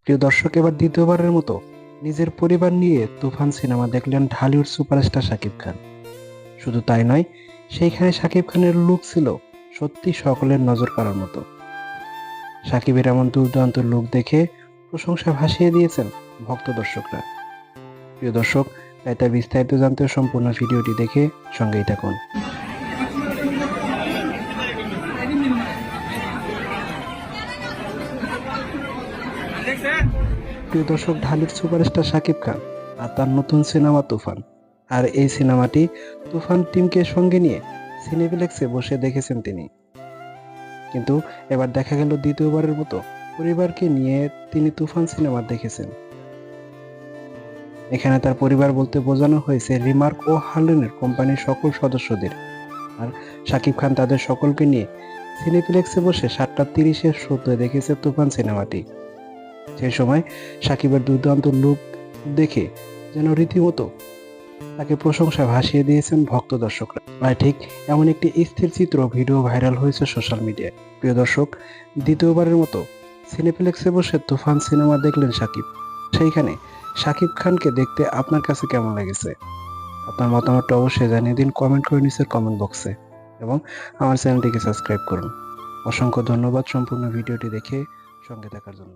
প্রিয় দর্শক, এবার দ্বিতীয়বারের মতো নিজের পরিবার নিয়ে তুফান সিনেমা দেখলেন ঢালিউড সুপারস্টার শাকিব খান। শুধু তাই নয়, সেইখানে শাকিব খানের লুক ছিল সত্যি সকলের নজর কাড়ার মতো। শাকিবের এমন দুর্দান্ত লুক দেখে প্রশংসা ভাসিয়ে দিয়েছেন ভক্ত দর্শকরা। প্রিয় দর্শক, তাই তার বিস্তারিত জানতে সম্পূর্ণ ভিডিওটি দেখে সঙ্গেই থাকুন। প্রিয় দর্শক, ঢালিউড সুপারস্টার শাকিব খান আর তার নতুন সিনেমা তুফান, আর এই সিনেমাটি তুফান টিমকে সঙ্গে নিয়ে সিনেপ্লেক্সে বসে দেখেছেন তিনি। কিন্তু এবার দেখা গেল দ্বিতীয়বারের মতো পরিবারকে নিয়ে তিনি তুফান সিনেমা দেখেছেন। এখানে তার পরিবার বলতে বোঝানো হয়েছে রিমার্ক ও হার্লেনের কোম্পানির সকল সদস্যদের। আর শাকিব খান তাদের সকলকে নিয়ে সিনেপ্লেক্সে বসে 7:30 শোতে দেখেছে তুফান সিনেমাটি। সেই সময় শাকিবের দুর্দান্ত লুক দেখে যেন রীতিমতো তাকে প্রশংসা ভাসিয়ে দিয়েছেন ভক্ত দর্শকরা। আর ঠিক এমন একটি স্থির চিত্র ভিডিও ভাইরাল হয়েছে সোশ্যাল মিডিয়ায়। প্রিয় দর্শক, দ্বিতীয়বারের মতো সিনেপ্লেক্সে বসে তুফান সিনেমা দেখলেন শাকিব। সেইখানে শাকিব খানকে দেখতে আপনার কাছে কেমন লেগেছে? আপনার মতামতটা অবশ্যই জানিয়ে দিন কমেন্ট করে নিচের কমেন্ট বক্সে, এবং আমার চ্যানেলটিকে সাবস্ক্রাইব করুন। অসংখ্য ধন্যবাদ সম্পূর্ণ ভিডিওটি দেখে সঙ্গে থাকার জন্য।